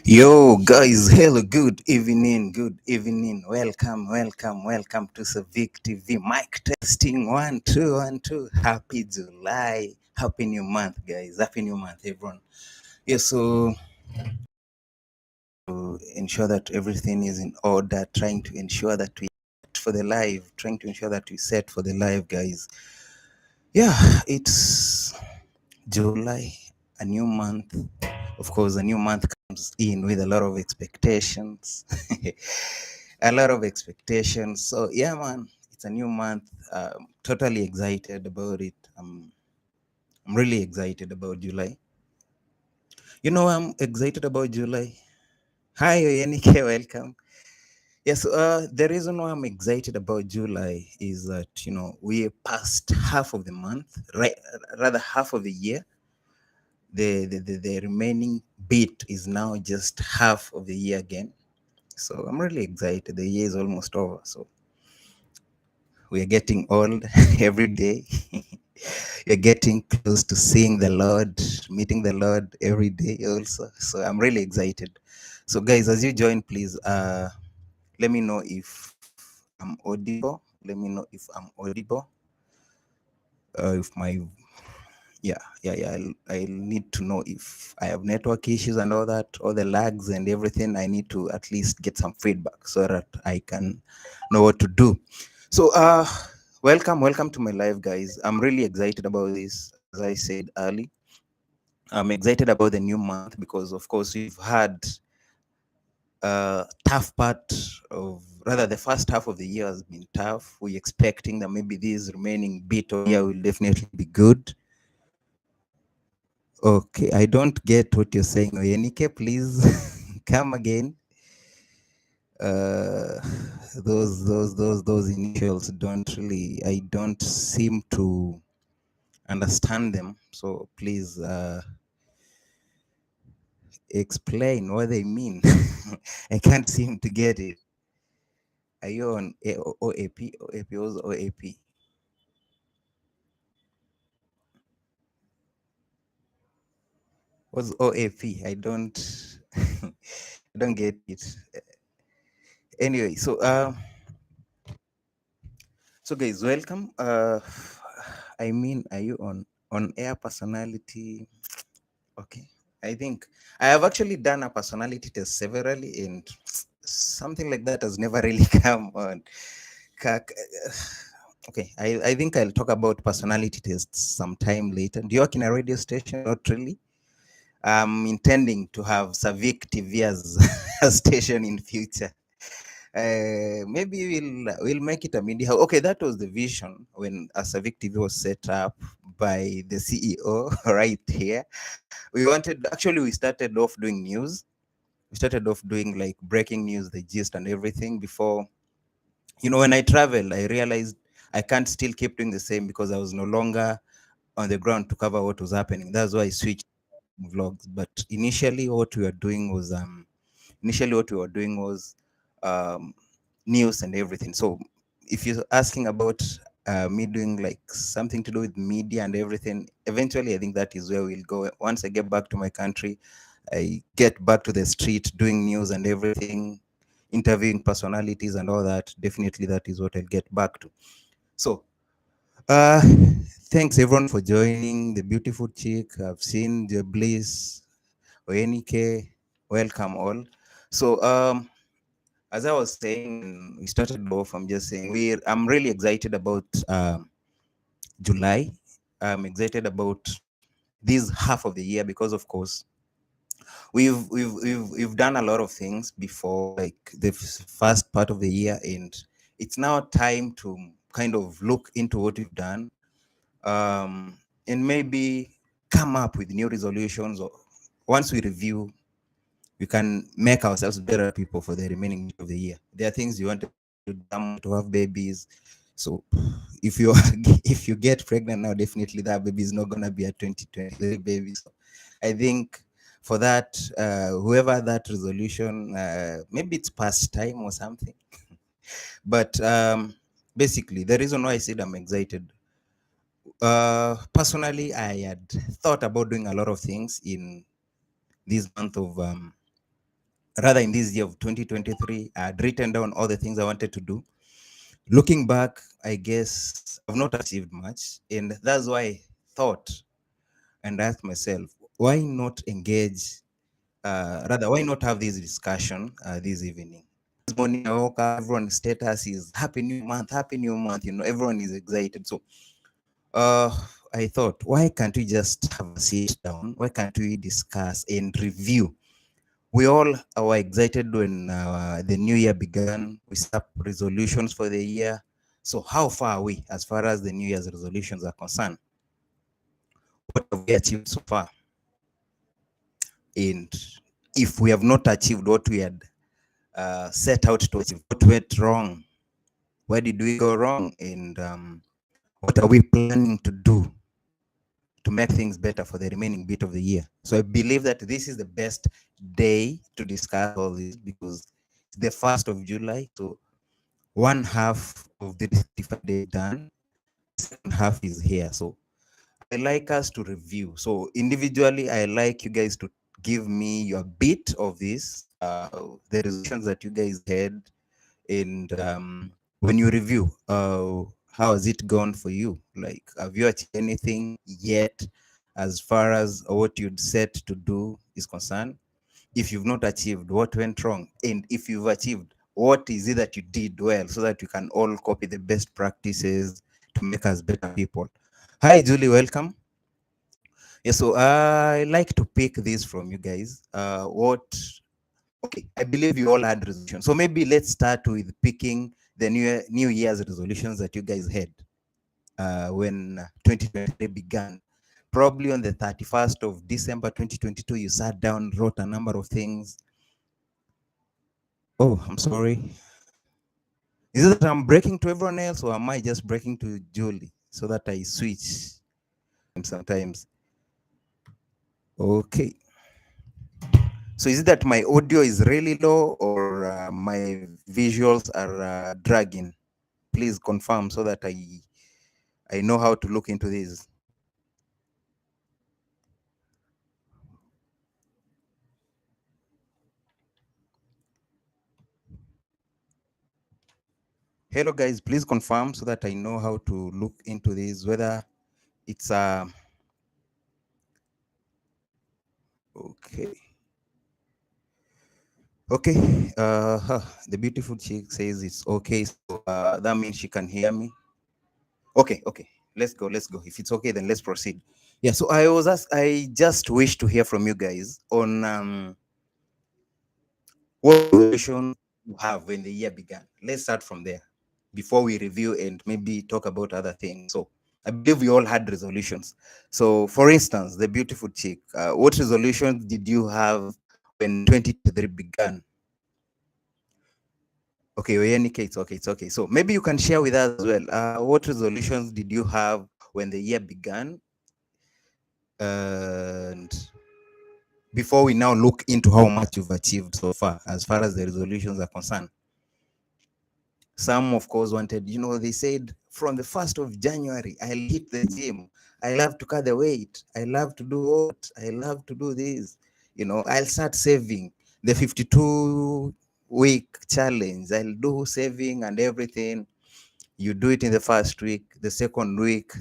Yo, guys, hello, good evening, good evening. Welcome, welcome, welcome to Civic TV. Mic testing 1 2 1 2. Happy July, happy new month, guys. Happy new month, everyone. Yeah, so to ensure that everything is in order, trying to ensure that we set for the live, trying to ensure that we set for the live, guys. Yeah, it's July, a new month. Of course, a new month comes in with a lot of expectations. A lot of expectations. So, yeah, man, it's a new month. Totally excited about it. I'm really excited about July. You know, I'm excited about July. Hi, Oyenike, welcome. Yes, the reason why I'm excited about July is that, we're past half of the month, right? Rather, half of the year. The remaining bit is now just half of the year again. So I'm really excited. The year is almost over. So we are getting old every day. You're getting close to seeing the Lord, meeting the Lord every day also. So I'm really excited. So guys, as you join, please let me know if I'm audible. Let me know if I'm audible. If my I'll need to know if I have network issues and all that, all the lags and everything. I need to at least get some feedback so that I can know what to do. So welcome to my live, guys. I'm really excited about this. As I said early, I'm excited about the new month because of course we've had tough part of, rather, the first half of the year has been tough. We're expecting that maybe this remaining bit of year will definitely be good. Okay, I don't get what you're saying, Oyenike. Please come again. Uh, those initials I don't seem to understand them. So please explain what they mean. I can't seem to get it. Are you on OAP? OAP was OAP. What's OAP? I don't I don't get it. Anyway, so guys, welcome. I mean, are you on air personality? Okay. I think I have actually done a personality test severally, and something like that has never really come on. Okay, I think I'll talk about personality tests sometime later. Do you work in a radio station? Not really. I'm intending to have Savik TV as a station in future. Maybe we'll make it a media. Okay, that was the vision when Savik TV was set up by the CEO right here. We started off doing news. We started off doing like breaking news, the gist and everything. Before, when I travel, I realized I can't still keep doing the same because I was no longer on the ground to cover what was happening. That's why I switched vlogs. But initially what we were doing was um, news and everything. So if you're asking about me doing like something to do with media and everything, eventually I think that is where we'll go. Once I get back to my country, I get back to the street doing news and everything, interviewing personalities and all that. Definitely that is what I'll get back to. So uh thanks everyone for joining. The beautiful chick, I've seen the Bliss, Oyenike, welcome all. So as I was saying when we started off, I'm just saying I'm really excited about July. I'm excited about this half of the year because of course we've done a lot of things before, like the first part of the year, and it's now time to kind of look into what we've done, and maybe come up with new resolutions. Or once we review, we can make ourselves better people for the remaining of the year. There are things you want to do, to have babies. So if you if you get pregnant now, definitely that baby is not gonna be a 2023 baby. So I think for that, whoever that resolution, maybe it's past time or something. But basically, the reason why I said I'm excited, personally, I had thought about doing a lot of things in this month of rather in this year of 2023. I had written down all the things I wanted to do. Looking back, I guess I've not achieved much, and that's why I thought and asked myself, why not engage? Rather, why not have this discussion this evening? This morning I woke up, everyone's status is Happy New Month, Happy New Month. Everyone is excited. So uh, I thought, why can't we just have a sit down? Why can't we discuss and review? We all were excited when the new year began. We set up resolutions for the year. So how far are we as far as the New Year's resolutions are concerned? What have we achieved so far? And if we have not achieved what we had set out to achieve, what went wrong? Where did we go wrong? And what are we planning to do to make things better for the remaining bit of the year? So I believe that this is the best day to discuss all this because it's the 1st of July. So one half of the 35 days done, second half is here. So I like us to review. So individually, I like you guys to give me your bit of this, the resolutions that you guys had, and when you review, how has it gone for you? Like, have you achieved anything yet as far as what you'd set to do is concerned? If you've not achieved, what went wrong? And if you've achieved, what is it that you did well so that we can all copy the best practices to make us better people? Hi, Julie, welcome. Yeah, so I like to pick this from you guys. Okay, I believe you all had resolutions. So maybe let's start with picking the New Year's resolutions that you guys had when 2023 began. Probably on the 31st of December 2022, you sat down, wrote a number of things. Oh, I'm sorry. Is it that I'm breaking to everyone else, or am I just breaking to Julie so that I switch sometimes? Okay. So is it that my audio is really low or my visuals are dragging? Please confirm so that I know how to look into this. Hello guys, please confirm so that I know how to look into this, whether it's okay. Okay, the beautiful chick says it's okay, so that means she can hear me. Okay, okay, let's go, let's go. If it's okay, then let's proceed. Yeah, so I just wish to hear from you guys on what resolution you have when the year began. Let's start from there before we review and maybe talk about other things. So I believe we all had resolutions. So for instance, the beautiful chick, what resolutions did you have when 2023 began? Okay, Oyenike, it's okay, it's okay. So maybe you can share with us as well. What resolutions did you have when the year began? And before we now look into how much you've achieved so far, as far as the resolutions are concerned. Some, of course, wanted, they said from the 1st of January, I'll hit the gym. I love to cut the weight. I love to do what? I love to do this. I'll start saving the 52-week challenge. I'll do saving and everything. You do it in the first week, the second week,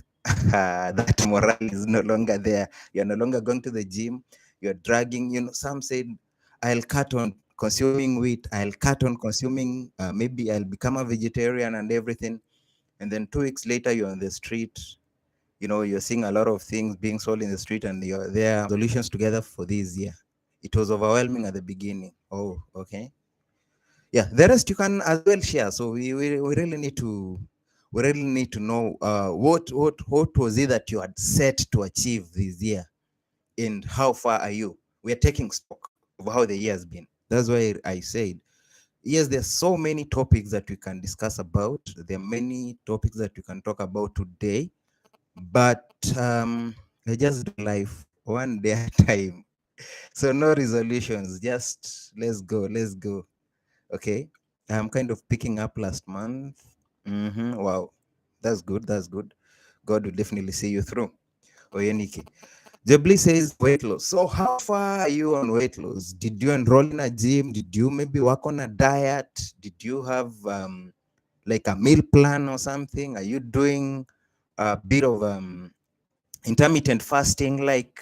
that morale is no longer there. You're no longer going to the gym. You're dragging. Some said, I'll cut on consuming wheat. I'll cut on consuming, maybe I'll become a vegetarian and everything. And then 2 weeks later, you're on the street. You're seeing a lot of things being sold in the street and you're there. Solutions together for this year. It was overwhelming at the beginning. Oh, okay. Yeah, the rest you can as well share. So we really need to know what was it that you had set to achieve this year and how far are you. We are taking stock of how the year has been. That's why I said, yes, there's so many topics that we can discuss about. There are many topics that we can talk about today, but I just do life one day at a time. So no resolutions, just let's go. Okay, I'm kind of picking up last month. Wow, that's good. God will definitely see you through. Oyenike. Jebli says weight loss. So how far are you on weight loss? Did you enroll in a gym? Did you maybe work on a diet? Did you have like a meal plan or something? Are you doing a bit of intermittent fasting like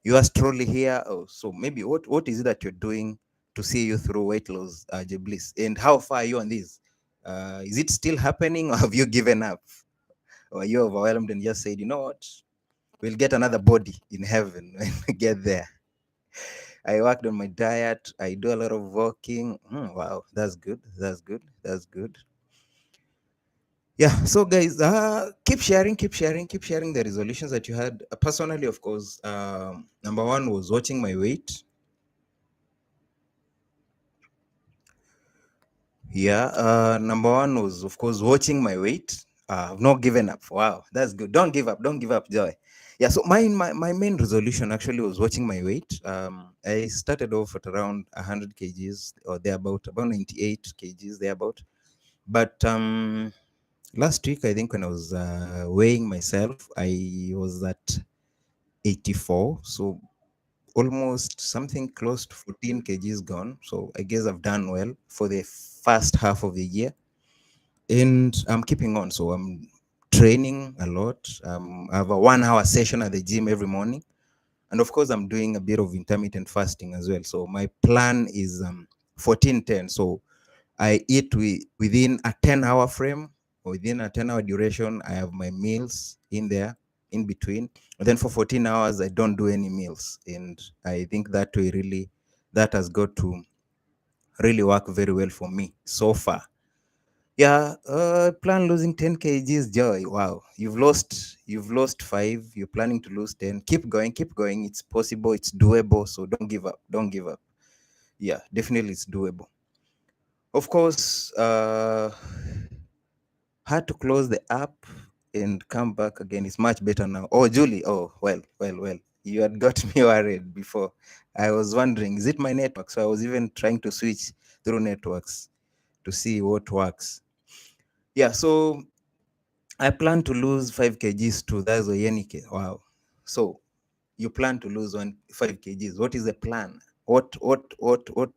yours truly here? Oh, so maybe what is it that you're doing to see you through weight loss, Jeblis? And how far are you on this? Is it still happening, or have you given up? Or are you overwhelmed and just said, you know what? We'll get another body in heaven when we get there. I worked on my diet. I do a lot of walking. Wow, that's good. That's good. That's good. Yeah. So, guys, keep sharing, keep sharing, keep sharing the resolutions that you had. Personally, of course, number one was watching my weight. Yeah. Number one was, of course, watching my weight. I've not given up. Wow, that's good. Don't give up. Don't give up, Joy. Yeah. So my main resolution actually was watching my weight. I started off at around 100 kgs or thereabout, about 98 kgs thereabout. But last week, I think when I was weighing myself, I was at 84. So almost something close to 14 kgs gone. So I guess I've done well for the first half of the year. And I'm keeping on. So I'm training a lot. I have a 1 hour session at the gym every morning. And of course, I'm doing a bit of intermittent fasting as well. So my plan is 14-10. So I eat within a 10-hour frame, or within a 10-hour duration. I have my meals in there, in between. And then for 14 hours, I don't do any meals. And I think that has got to really work very well for me so far. Yeah, plan losing 10 kgs, Joy. Wow, you've lost 5. You're planning to lose 10. Keep going, keep going. It's possible, it's doable. So don't give up. Don't give up. Yeah, definitely it's doable. Of course, had to close the app and come back again. It's much better now. Oh, Julie. Oh, well, well, well. You had got me worried before. I was wondering, is it my network? So I was even trying to switch through networks to see what works. Yeah, so I plan to lose 5 kgs to that's Oyenike. Wow. So you plan to lose 5 kgs. What is the plan? What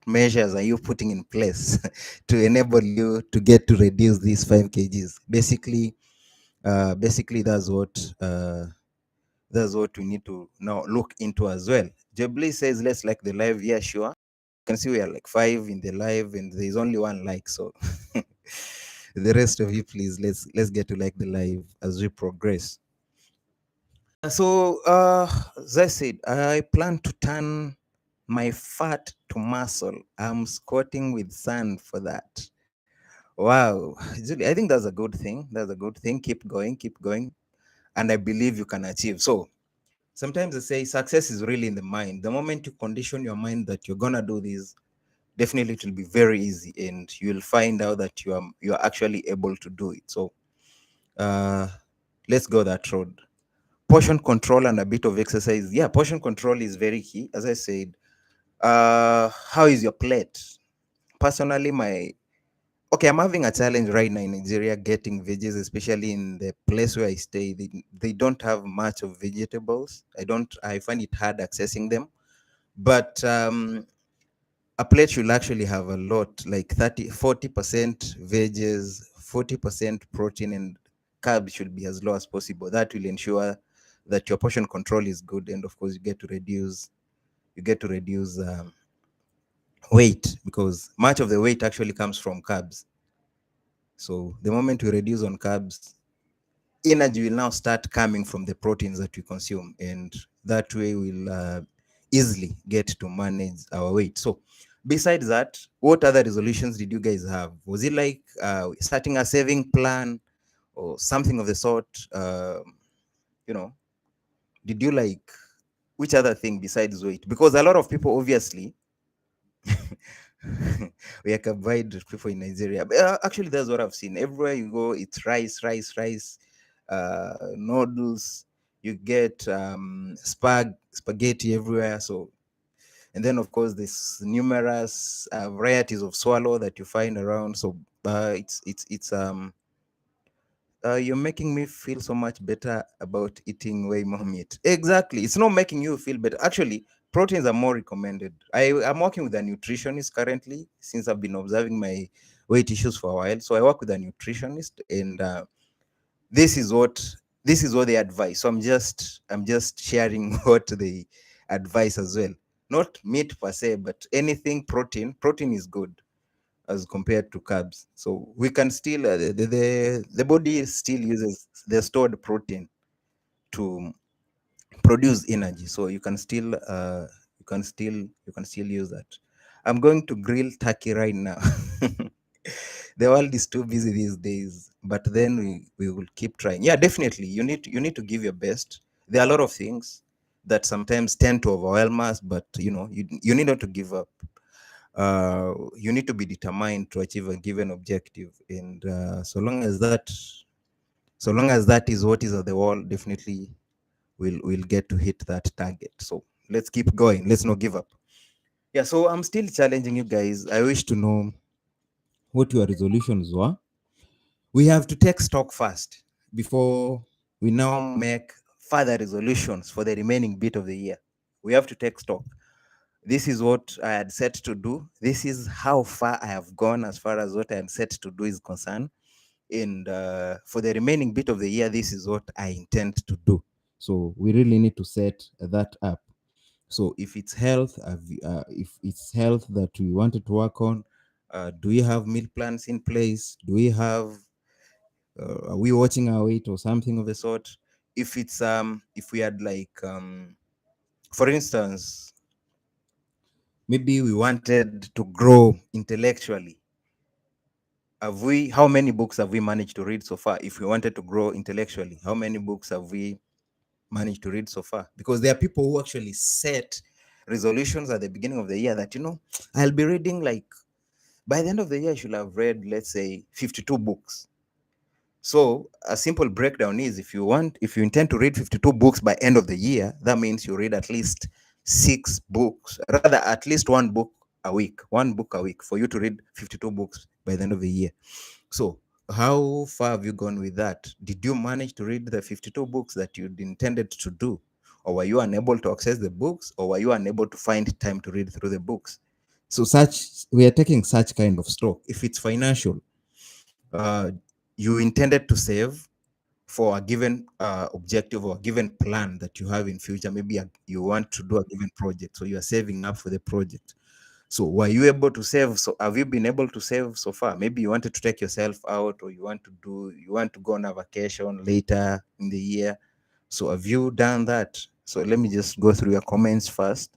measures are you putting in place to enable you to get to reduce these 5 kgs? Basically that's what we need to now look into as well. Jebli says let's like the live. Yeah, sure. You can see we are like 5 in the live and there's only 1 like. So the rest of you, please, let's get to like the live as we progress. So as I said, I plan to turn my fat to muscle. I'm squatting with sand for that. Wow, Julie, I think that's a good thing. That's a good thing. Keep going, keep going. And I believe you can achieve. So sometimes I say success is really in the mind. The moment you condition your mind that you're gonna do this, definitely it will be very easy, and you'll find out that you're actually able to do it. So uh, let's go that road. Portion control and a bit of exercise. Yeah, portion control is very key. As I said, how is your plate? Personally, I'm having a challenge right now in Nigeria getting veggies, especially in the place where I stay. They don't have much of vegetables. I find it hard accessing them. But a plate should actually have a lot, like 40% veggies, 40% protein, and carbs should be as low as possible. That will ensure that your portion control is good, and of course you get to reduce weight, because much of the weight actually comes from carbs. So the moment we reduce on carbs, energy will now start coming from the proteins that we consume, and that way we'll easily get to manage our weight. So besides that, what other resolutions did you guys have? Was it like starting a saving plan or something of the sort? You know, did you like, which other thing besides weight? Because a lot of people, obviously, we are combined people in Nigeria. But actually, that's what I've seen. Everywhere you go, it's rice, rice, rice, noodles. You get spaghetti everywhere. So, and then of course, there's numerous varieties of swallow that you find around. So, it's You're making me feel so much better about eating way more meat. Exactly. It's not making you feel better. Actually, proteins are more recommended. I'm working with a nutritionist currently since I've been observing my weight issues for a while. So I work with a nutritionist, and this is what this is what they advise. So I'm just sharing what they advise as well. Not meat per se, but anything protein. Protein is good as compared to carbs. So we can still the body still uses the stored protein to produce energy. So you can still use that. I'm going to grill turkey right now. The world is too busy these days, but then we will keep trying. Yeah, definitely. You need to give your best. There are a lot of things that sometimes tend to overwhelm us, but you need not to give up. You need to be determined to achieve a given objective, and so long as that is what is at the wall, definitely we'll get to hit that target. So let's keep going, let's not give up. Yeah, so I'm still challenging you guys. I wish to know what your resolutions were. We have to take stock first before we now make further resolutions for the remaining bit of the year. We have to take stock. This is what I had set to do. This is how far I have gone as far as what I had set to do is concerned. And for the remaining bit of the year, this is what I intend to do. So we really need to set that up. So if it's health that we wanted to work on, do we have meal plans in place? Do we have are we watching our weight or something of the sort? If we had like for instance, maybe we wanted to grow intellectually. How many books have we managed to read so far? If we wanted to grow intellectually, how many books have we managed to read so far? Because there are people who actually set resolutions at the beginning of the year that, I'll be reading, like, by the end of the year I should have read, let's say, 52 books. So a simple breakdown is, if you intend to read 52 books by end of the year, that means you read at least 6 books, rather at least one book a week for you to read 52 books by the end of the year. So how far have you gone with that? Did you manage to read the 52 books that you intended to do? Or were you unable to access the books? Or were you unable to find time to read through the books? So we are taking such kind of stock. If it's financial, uh, you intended to save for a given objective or a given plan that you have in future. Maybe you want to do a given project, so you are saving up for the project. So were you able to save? So have you been able to save so far? Maybe you wanted to take yourself out, or you want to go on a vacation later in the year. So have you done that? So let me just go through your comments first.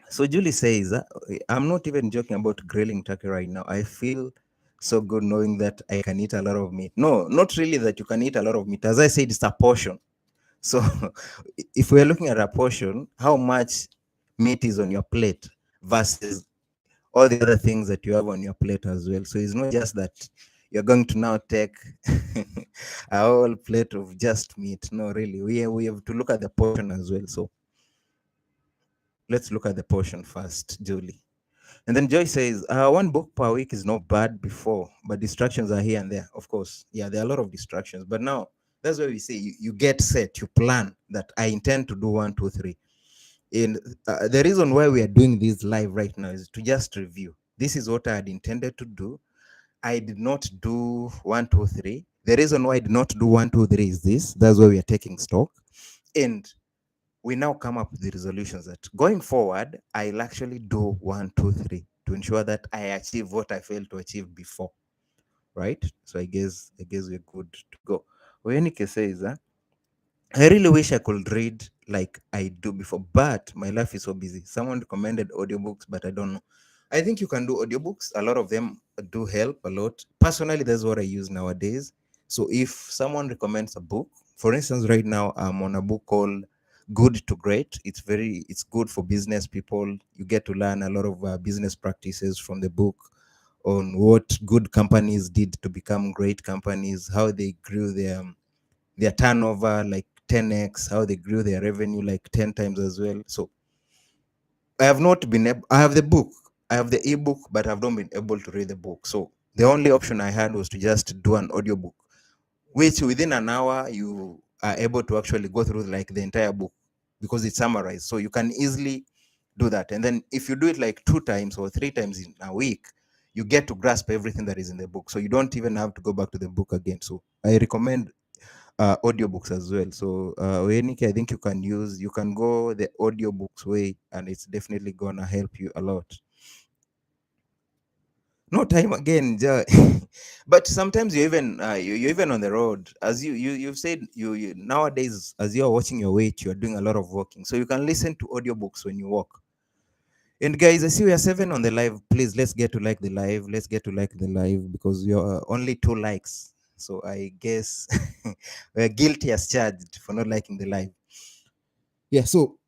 So Julie says, I'm not even joking about grilling turkey right now. I feel so good knowing that I can eat a lot of meat. No, not really that you can eat a lot of meat. As I said, it's a portion. So if we're looking at a portion, how much meat is on your plate versus all the other things that you have on your plate as well. So it's not just that you're going to now take a whole plate of just meat. No, really, we have to look at the portion as well. So let's look at the portion first, Julie. And then Joy says, one book per week is not bad before, but distractions are here and there. Of course, yeah, there are a lot of distractions. But now, that's why we say you get set, you plan that I intend to do 1, 2, 3. And the reason why we are doing this live right now is to just review. This is what I had intended to do. I did not do 1, 2, 3. The reason why I did not do 1, 2, 3 is this. That's why we are taking stock. And we now come up with the resolutions that going forward, I'll actually do 1, 2, 3 to ensure that I achieve what I failed to achieve before. Right? So I guess we're good to go. Oyenike says, I really wish I could read like I do before, but my life is so busy. Someone recommended audiobooks, but I don't know. I think you can do audiobooks. A lot of them do help a lot. Personally, that's what I use nowadays. So if someone recommends a book, for instance, right now I'm on a book called Good to Great. It's good for business people. You get to learn a lot of business practices from the book on what good companies did to become great companies, how they grew their turnover like 10x, how they grew their revenue like 10 times as well. So I have not been able, I have the book, I have the ebook, but I've not been able to read the book. So the only option I had was to just do an audiobook. which within an hour you are able to actually go through like the entire book because it's summarized. So you can easily do that. And then if you do it like 2 times or 3 times in a week, you get to grasp everything that is in the book. So you don't even have to go back to the book again. So I recommend audiobooks as well. So Wenike, I think you can go the audiobooks way, and it's definitely gonna help you a lot. No time again, but sometimes you're even on the road, as you've said, you nowadays, as you're watching your weight, you're doing a lot of walking, so you can listen to audiobooks when you walk. And guys, I see we are 7 on the live. Please, let's get to like the live. Let's get to like the live, because you're only 2 likes. So I guess we're guilty as charged for not liking the live. Yeah. So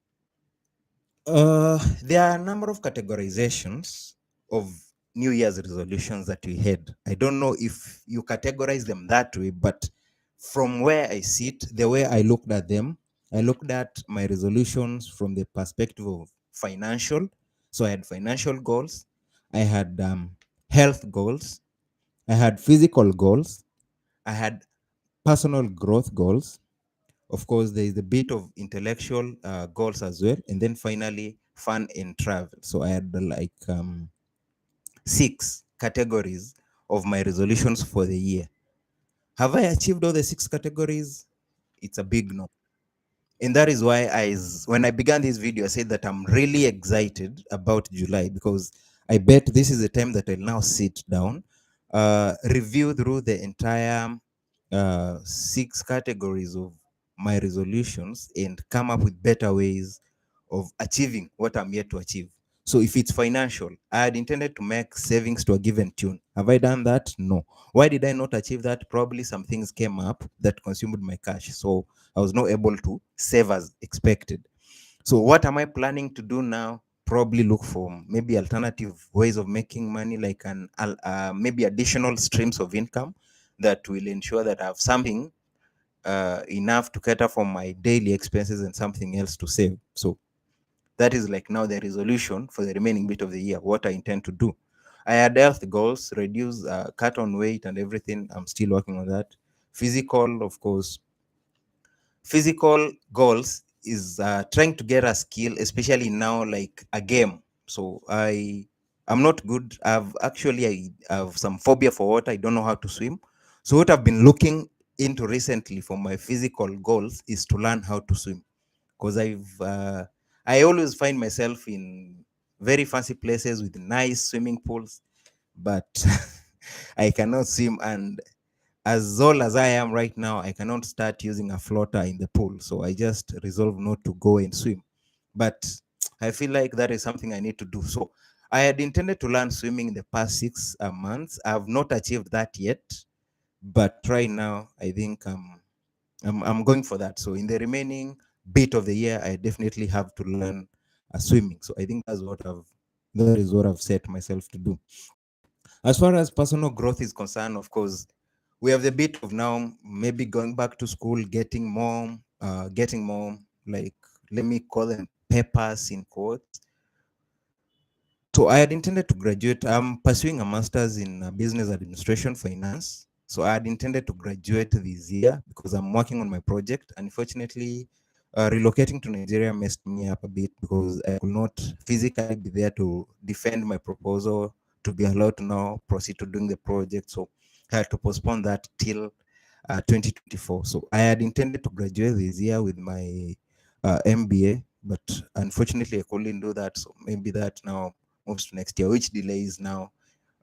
there are a number of categorizations of New Year's resolutions that we had. I don't know if you categorize them that way, but from where I sit, the way I looked at them, I looked at my resolutions from the perspective of financial. So I had financial goals, I had health goals, I had physical goals, I had personal growth goals. Of course, there is a bit of intellectual goals as well, and then finally, fun and travel. So I had like 6 categories of my resolutions for the year. Have I achieved all the 6 categories? It's a big no. And that is why when I began this video, I said that I'm really excited about July, because I bet this is the time that I'll now sit down, review through the entire 6 categories of my resolutions, and come up with better ways of achieving what I'm yet to achieve. So if it's financial, I had intended to make savings to a given tune. Have I done that? No. Why did I not achieve that? Probably some things came up that consumed my cash. So I was not able to save as expected. So what am I planning to do now? Probably look for maybe alternative ways of making money, like maybe additional streams of income that will ensure that I have something enough to cater for my daily expenses and something else to save. So that is like now the resolution for the remaining bit of the year, what I intend to do. I had health goals, reduce, cut on weight and everything. I'm still working on that. Physical, of course, physical goals is trying to get a skill, especially now like a game. So I'm not good. I have some phobia for water. I don't know how to swim. So what I've been looking into recently for my physical goals is to learn how to swim, because I always find myself in very fancy places with nice swimming pools, but I cannot swim. And as old as I am right now, I cannot start using a floater in the pool. So I just resolve not to go and swim. But I feel like that is something I need to do. So I had intended to learn swimming in the past 6 months. I have not achieved that yet. But right now, I think I'm going for that. So in the remaining bit of the year, I definitely have to learn swimming. So I think that is what I've set myself to do. As far as personal growth is concerned, of course, we have the bit of now maybe going back to school, getting more, like, let me call them papers in quotes. So I had intended to graduate. I'm pursuing a master's in business administration finance. So I had intended to graduate this year because I'm working on my project. Unfortunately, relocating to Nigeria messed me up a bit because I could not physically be there to defend my proposal to be allowed to now proceed to doing the project. So I had to postpone that till 2024. So I had intended to graduate this year with my MBA, but unfortunately I couldn't do that. So maybe that now moves to next year, which delays now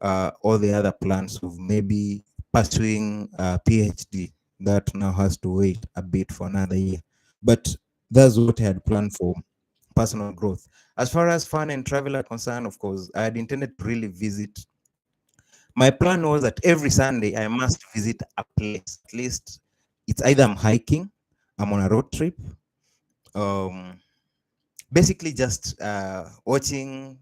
all the other plans of maybe pursuing a PhD. That now has to wait a bit for another year. But that's what I had planned for personal growth. As far as fun and travel are concerned, of course, I had intended to really visit. My plan was that every Sunday I must visit a place. At least it's either I'm hiking, I'm on a road trip, um, basically just watching,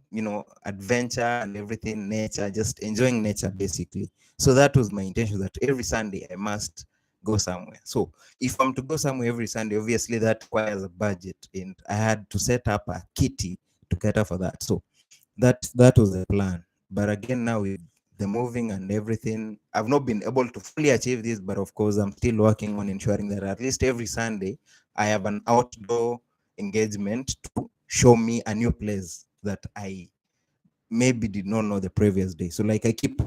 adventure and everything, nature, just enjoying nature basically. So that was my intention, that every Sunday I must go somewhere. So if I'm to go somewhere every Sunday, obviously that requires a budget, and I had to set up a kitty to cater for that. So that was the plan. But again, now with the moving and everything. I've not been able to fully achieve this, but of course, I'm still working on ensuring that at least every Sunday I have an outdoor engagement to show me a new place that I maybe did not know the previous day. So like I keep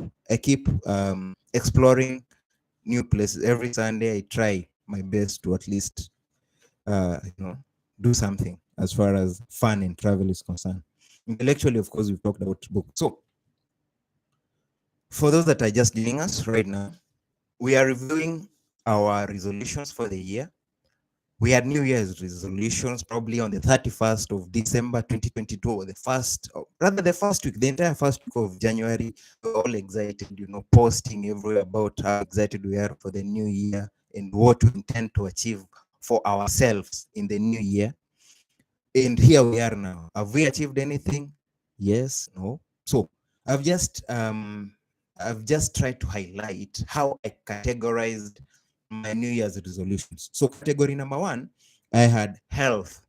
exploring new places every Sunday. I try my best to at least do something as far as fun and travel is concerned. Intellectually, of course, we've talked about books. So for those that are just joining us right now, we are reviewing our resolutions for the year. We had New Year's resolutions probably on the 31st of December 2022, or the first week, the entire first week of January. We're all excited, posting everywhere about how excited we are for the new year and what we intend to achieve for ourselves in the new year. And here we are now. Have we achieved anything? Yes, no. So I've just um I've just tried to highlight how I categorized my New Year's resolutions. So category number one, I had health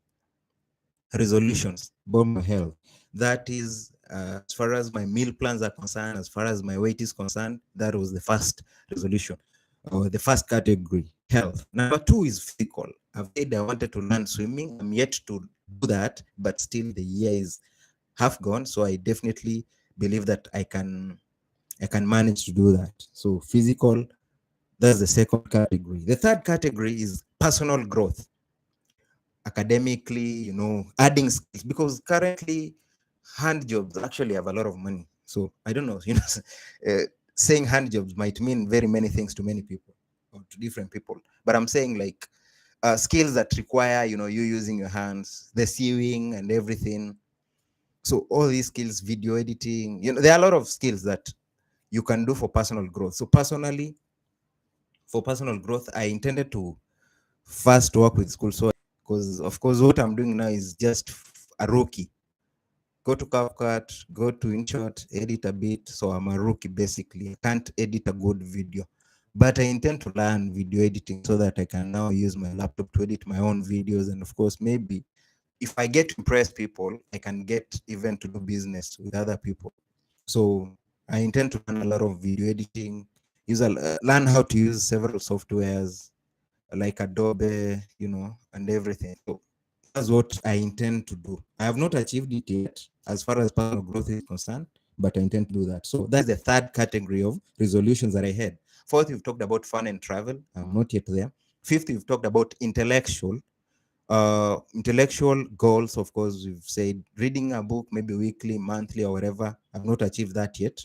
resolutions about my health. That is, as far as my meal plans are concerned, as far as my weight is concerned, that was the first resolution, or the first category, health. Number two is physical. I've said I wanted to learn swimming. I'm yet to do that, but still the year is half gone. So I definitely believe that I can manage to do that. So physical, that's the second category. The third category is personal growth, academically, adding skills, because currently hand jobs actually have a lot of money. So I don't know, saying hand jobs might mean very many things to many people or to different people. But I'm saying like skills that require, you using your hands, the sewing and everything. So all these skills, video editing, there are a lot of skills that you can do for personal growth. So personally, for personal growth, I intended to first work with school. So because of course what I'm doing now is just a rookie. Go to CapCut, go to InShot, edit a bit. So I'm a rookie basically. I can't edit a good video, but I intend to learn video editing so that I can now use my laptop to edit my own videos. And of course, maybe if I get to impress people, I can get even to do business with other people. So I intend to learn a lot of video editing, learn how to use several softwares like Adobe, and everything. So that's what I intend to do. I have not achieved it yet as far as personal growth is concerned, but I intend to do that. So that's the third category of resolutions that I had. Fourth, we've talked about fun and travel. I'm not yet there. Fifth, we've talked about intellectual goals. Of course, we've said reading a book, maybe weekly, monthly, or whatever. I've not achieved that yet.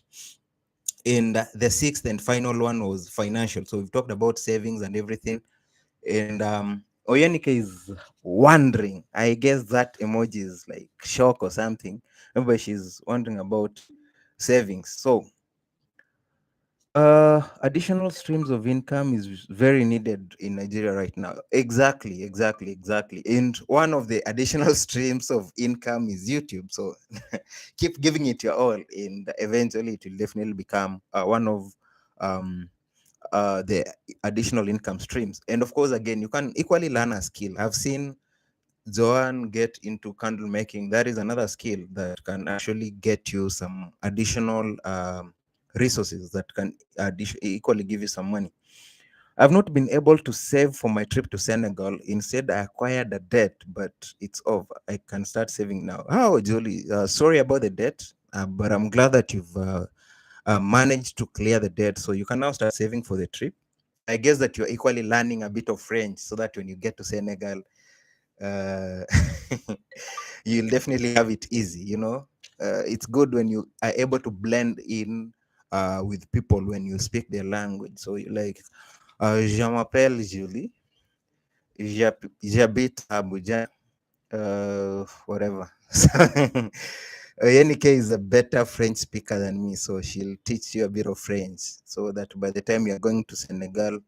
And the sixth and final one was financial. So we've talked about savings and everything. And Oyanike is wondering. I guess that emoji is like shock or something. Remember, she's wondering about savings. So additional streams of income is very needed in Nigeria right now. Exactly. And one of the additional streams of income is YouTube. So keep giving it your all, and eventually it will definitely become one of the additional income streams. And of course, again, you can equally learn a skill. I've seen Joanne get into candle making. That is another skill that can actually get you some additional resources that can equally give you some money. I've not been able to save for my trip to Senegal. Instead, I acquired a debt, but it's over. I can start saving now. Oh, Julie, sorry about the debt, but I'm glad that you've managed to clear the debt. So you can now start saving for the trip. I guess that you're equally learning a bit of French so that when you get to Senegal, uh, you'll definitely have it easy. It's good when you are able to blend in with people when you speak their language. So you like, je m'appelle Julie, j'habite à Abuja, whatever. Yenike is a better French speaker than me, so she'll teach you a bit of French so that by the time you're going to Senegal,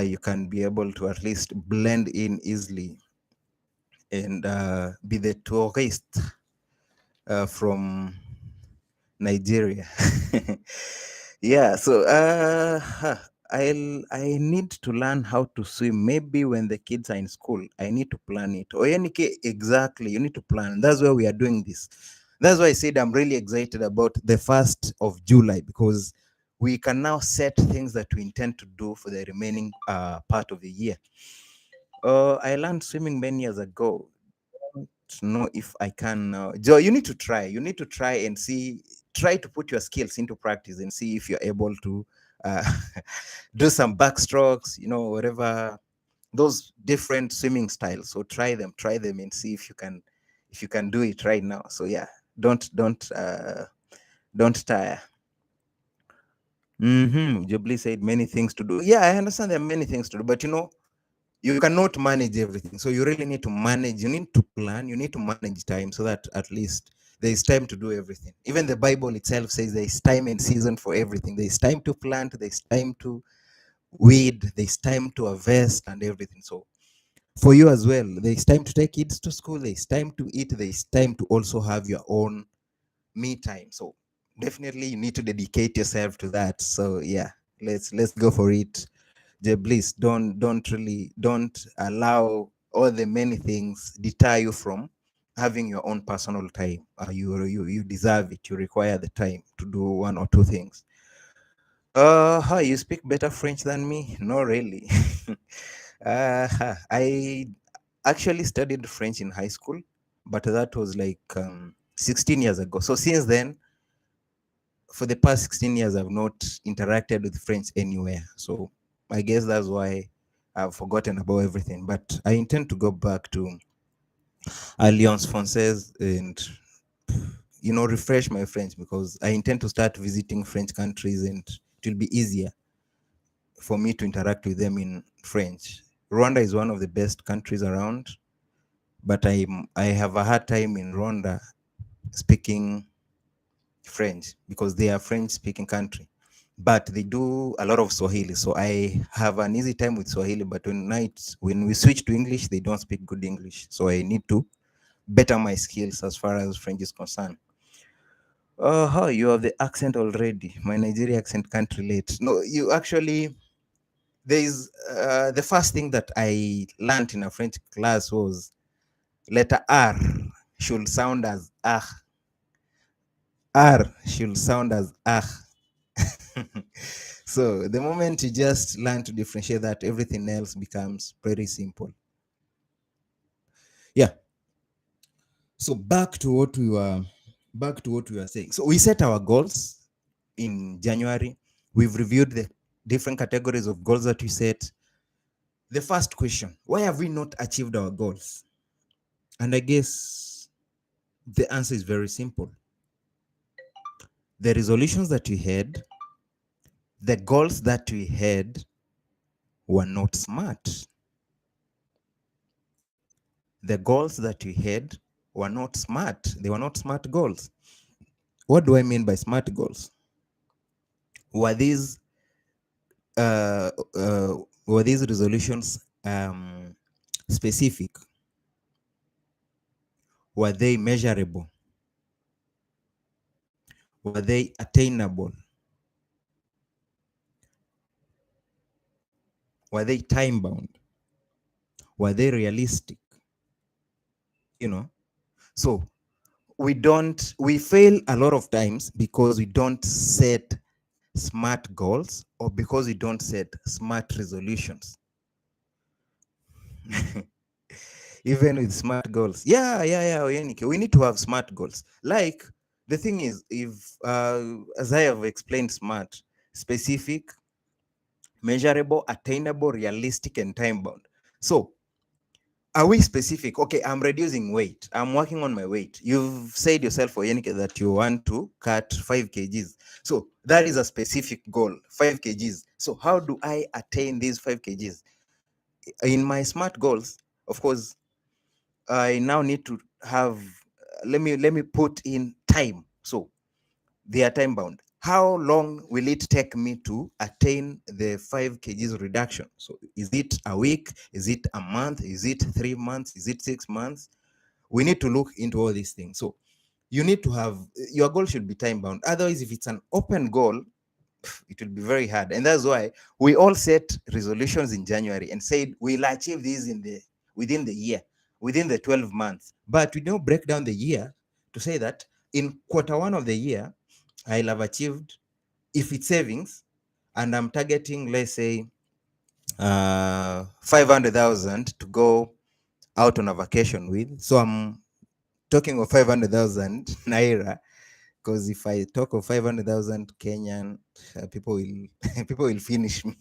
you can be able to at least blend in easily and be the tourist from Nigeria. Yeah, so I need to learn how to swim. Maybe when the kids are in school, I need to plan it. Or exactly, you need to plan. That's why we are doing this. That's why I said I'm really excited about the 1st of July, because we can now set things that we intend to do for the remaining part of the year. I learned swimming many years ago. Don't know if I can now. Joe, you need to try. You need to try and see. Try to put your skills into practice and see if you're able to uh, do some backstrokes. Whatever those different swimming styles. So try them, and see if you can do it right now. So yeah, don't tire. Jubilee said many things to do. Yeah, I understand there are many things to do, but you cannot manage everything. So you really need to manage. You need to plan. You need to manage time so that at least there is time to do everything. Even the Bible itself says there is time and season for everything. There is time to plant. There is time to weed. There is time to harvest and everything. So for you as well, there is time to take kids to school. There is time to eat. There is time to also have your own me time. So definitely you need to dedicate yourself to that. So yeah, let's go for it. Please don't allow all the many things deter you from having your own personal time. You deserve it. You require the time to do one or two things. Hi, you speak better French than me? No, really. I actually studied French in high school, but that was like 16 years ago. So since then, for the past 16 years, I've not interacted with French anywhere. So I guess that's why I've forgotten about everything. But I intend to go back to Alliance Francaise and refresh my French, because I intend to start visiting French countries, and it will be easier for me to interact with them in French. Rwanda is one of the best countries around, but I have a hard time in Rwanda speaking French, because they are French speaking country, but they do a lot of Swahili. So I have an easy time with Swahili, but when we switch to English, they don't speak good English. So I need to better my skills as far as French is concerned. Oh, how you have the accent already. My Nigeria accent can't relate. No, you actually, there is the first thing that I learned in a French class was letter R should sound as ah. R should sound as ah. So the moment you just learn to differentiate that, everything else becomes pretty simple. Yeah. So back to what we were saying. So we set our goals in January. We've reviewed the different categories of goals that we set. The first question: why have we not achieved our goals? And I guess the answer is very simple. The resolutions that we had, the goals that we had, were not smart. The goals that we had were not smart. They were not smart goals. What do I mean by smart goals? Were these uh, uh, were these resolutions specific? Were they measurable? Were they attainable? Were they time bound? Were they realistic? So we fail a lot of times because we don't set smart goals, or because we don't set smart resolutions. Even with smart goals, we need to have smart goals. Like, the thing is, if as I have explained, smart, specific, measurable, attainable, realistic, and time bound. So are we specific? Okay, I'm reducing weight. I'm working on my weight. You've said yourself, Oyenike, that you want to cut 5 kgs. So that is a specific goal, 5 kgs. So how do I attain these 5 kgs? In my SMART goals, of course, I now need to have, let me put in time. So they are time bound. How long will it take me to attain the 5 kgs reduction? So is it a week? Is it a month? Is it 3 months? Is it 6 months? We need to look into all these things. So you need to have, your goal should be time bound. Otherwise, if it's an open goal, it will be very hard. And that's why we all set resolutions in January and said we'll achieve these within the year, within the 12 months. But we don't break down the year to say that in quarter one of the year, I'll have achieved, if it's savings, and I'm targeting, let's say, 500,000 to go out on a vacation with. So I'm talking of 500,000 naira, because if I talk of 500,000 Kenyan, people will people will finish me.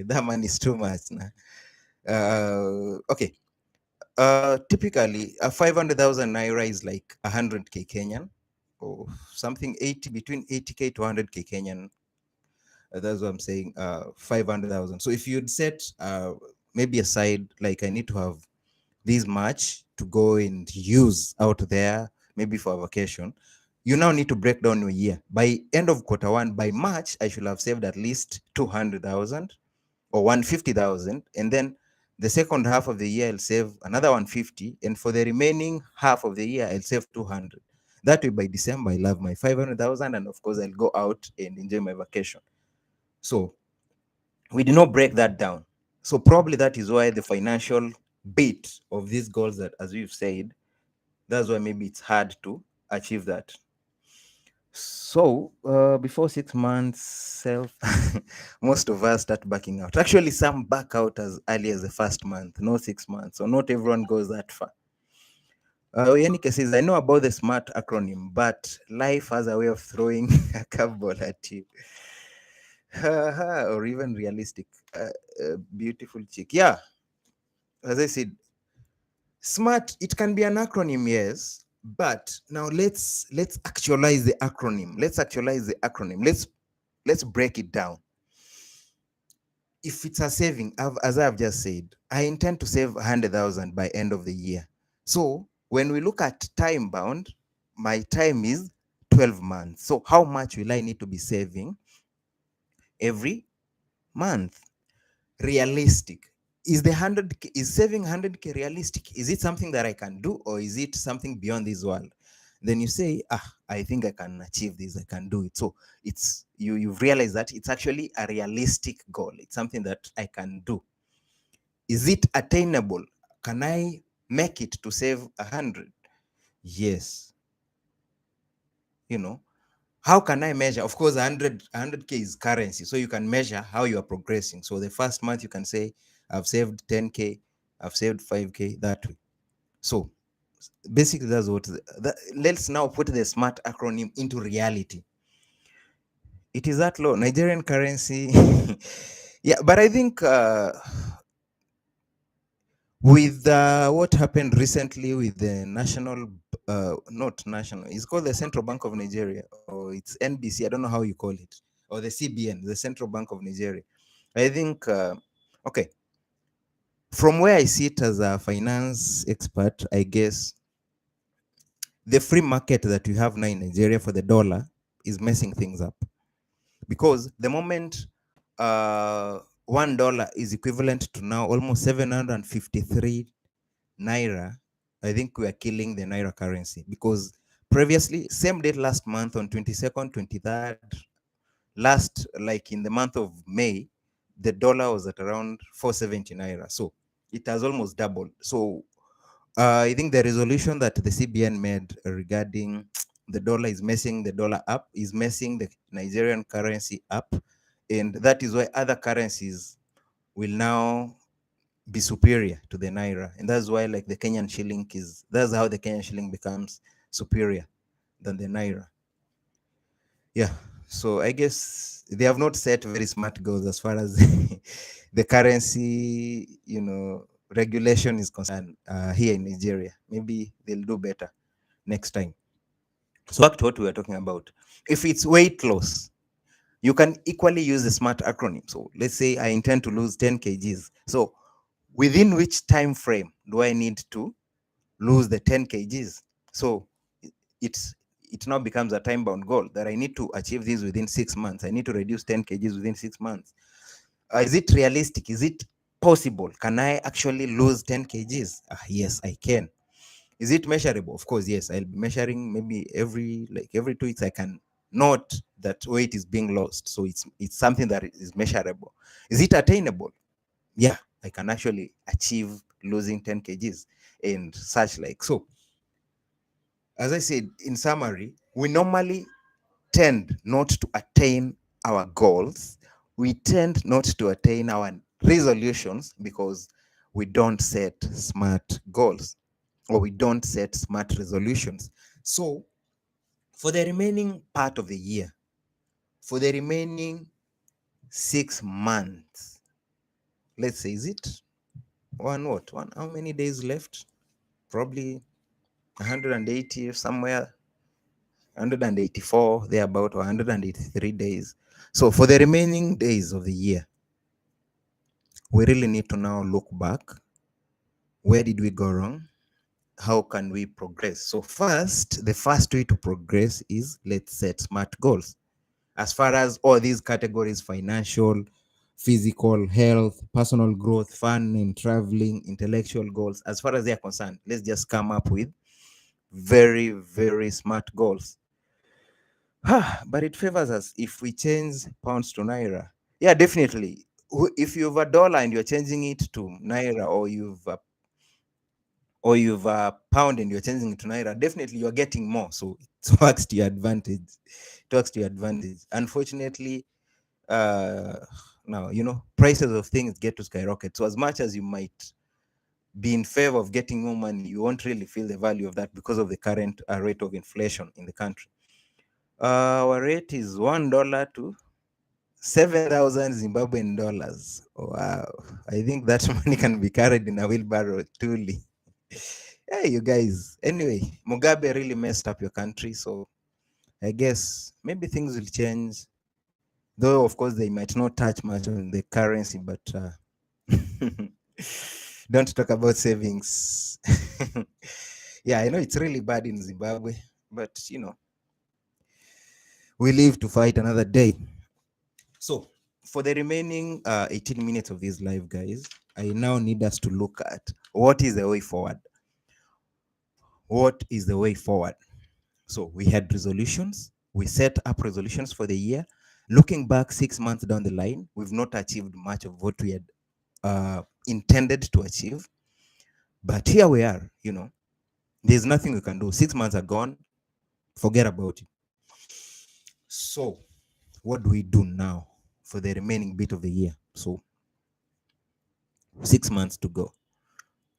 That money is too much now. Okay. Typically, a 500,000 naira is like 100k Kenyan, or something 80, between 80k to 100k Kenyan. That's what I'm saying. 500,000. So if you'd set maybe aside, like, I need to have this much to go and use out there, maybe for a vacation. You now need to break down your year. By end of quarter one, by March, I should have saved at least 200,000 or 150,000, and then the second half of the year I'll save another 150, and for the remaining half of the year I'll save 200. That way, by December, I'll have my 500,000, and of course I'll go out and enjoy my vacation. So we did not break that down. So probably that is why the financial bit of these goals, that, as we've said, that's why maybe it's hard to achieve that. So before 6 months, self, most of us start backing out. Actually, some back out as early as the first month, not 6 months. So not everyone goes that far. Yannick says, I know about the SMART acronym, but life has a way of throwing a curveball at you. Or even realistic. Beautiful chick. Yeah, as I said, SMART, it can be an acronym, yes, but now let's actualize the acronym. Let's break it down. If it's a saving, as I've just said, I intend to save 100,000 by end of the year. So when we look at time bound, my time is 12 months. So how much will I need to be saving every month? Realistic. Is the 100K, is saving 100K realistic? Is it something that I can do, or is it something beyond this world? Then you say, I think I can achieve this, I can do it. So it's you've realized that it's actually a realistic goal. It's something that I can do. Is it attainable? Can I make it to save 100? Yes. How can I measure? Of course, 100K is currency, so you can measure how you are progressing. So the first month you can say, I've saved 10K, I've saved 5K, that way. So basically, that's what. Let's now put the SMART acronym into reality. It is that low. Nigerian currency. Yeah, but I think with what happened recently with the not national, it's called the Central Bank of Nigeria, or it's NBC, I don't know how you call it, or the CBN, the Central Bank of Nigeria. I think, okay, from where I sit as a finance expert, I guess the free market that we have now in Nigeria for the dollar is messing things up. Because the moment $1 is equivalent to now almost 753 naira, I think we are killing the naira currency. Because previously, same date last month on 22nd, 23rd, last, like in the month of May, the dollar was at around 470 naira. So it has almost doubled. So I think the resolution that the CBN made regarding the dollar is messing the dollar up, is messing the Nigerian currency up. And that is why other currencies will now be superior to the naira. And that's why, like, the Kenyan shilling that's how the Kenyan shilling becomes superior than the naira. Yeah. So I guess they have not set very smart goals as far as the currency, regulation is concerned here in Nigeria. Maybe they'll do better next time. So back to what we were talking about. If it's weight loss, you can equally use the SMART acronym. So let's say I intend to lose 10 kgs. So within which time frame do I need to lose the 10 kgs? So it now becomes a time-bound goal that I need to achieve this within 6 months. I need to reduce 10 kgs within 6 months. Is it realistic? Is it possible? Can I actually lose 10 kgs? Yes, I can. Is it measurable? Of course, yes. I'll be measuring maybe every 2 weeks. I can note that weight is being lost. So it's something that is measurable. Is it attainable? Yeah, I can actually achieve losing 10 kgs and such like. So as I said, in summary, we normally tend not to attain our goals. We tend not to attain our resolutions because we don't set smart goals or we don't set smart resolutions. So, for the remaining part of the year, for the remaining 6 months, let's say, is it one? How many days left? Probably 180 somewhere, 184, they're about 183 days. So for the remaining days of the year, we really need to now look back. Where did we go wrong? How can we progress? So first, the first way to progress is let's set smart goals. As far as all these categories, financial, physical, health, personal growth, fun and traveling, intellectual goals, as far as they are concerned, let's just come up with very, very smart goals. But it favors us if we change pounds to naira. Yeah, definitely. If you have a dollar and you're changing it to naira, or you've a pound and you're changing it to naira, definitely you're getting more. So it works to your advantage. It works to your advantage. Unfortunately, now prices of things get to skyrocket. So as much as you might be in favor of getting more money, you won't really feel the value of that because of the current rate of inflation in the country. Our rate is $1 to 7,000 Zimbabwean dollars. Wow. I think that money can be carried in a wheelbarrow, truly. Hey, you guys. Anyway, Mugabe really messed up your country. So I guess maybe things will change. Though, of course, they might not touch much on the currency, but don't talk about savings. Yeah, I know it's really bad in Zimbabwe, but we live to fight another day. So, for the remaining 18 minutes of this live, guys, I now need us to look at what is the way forward. What is the way forward? So, we had resolutions. We set up resolutions for the year. Looking back 6 months down the line, we've not achieved much of what we had intended to achieve. But here we are, there's nothing we can do. 6 months are gone. Forget about it. So, what do we do now for the remaining bit of the year? So, 6 months to go.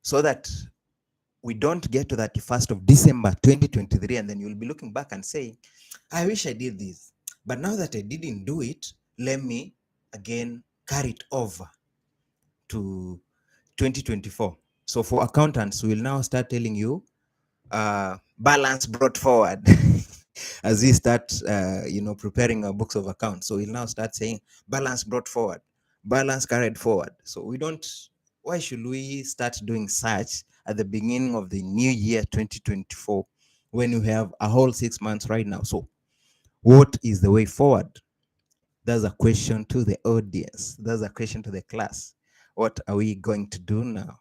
So that we don't get to 31st of December 2023 and then you'll be looking back and saying, I wish I did this. But now that I didn't do it, let me again carry it over to 2024. So for accountants, we'll now start telling you balance brought forward as we start preparing our books of accounts. So we'll now start saying balance brought forward, balance carried forward. So why should we start doing such at the beginning of the new year 2024 when you have a whole 6 months right now? So what is the way forward? That's a question to the audience. That's a question to the class. What are we going to do now?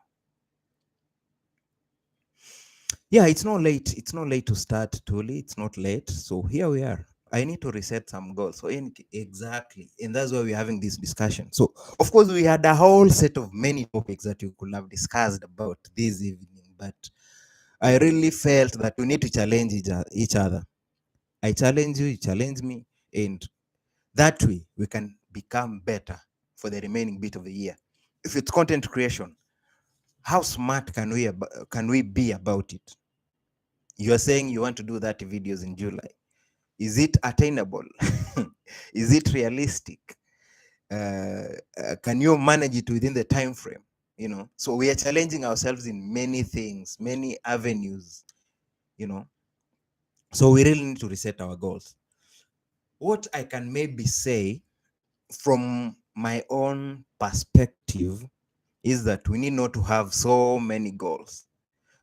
Yeah, it's not late. It's not late to start, Tuli. It's not late. So here we are. I need to reset some goals. So exactly. And that's why we're having this discussion. So of course we had a whole set of many topics that you could have discussed about this evening, but I really felt that we need to challenge each other. I challenge you challenge me, and that way we can become better for the remaining bit of the year. If it's content creation, how smart can we be about it? You're saying you want to do 30 videos in July. Is it attainable? Is it realistic? Can you manage it within the time frame? So we are challenging ourselves in many things, many avenues, so we really need to reset our goals. What I can maybe say from my own perspective is that we need not to have so many goals.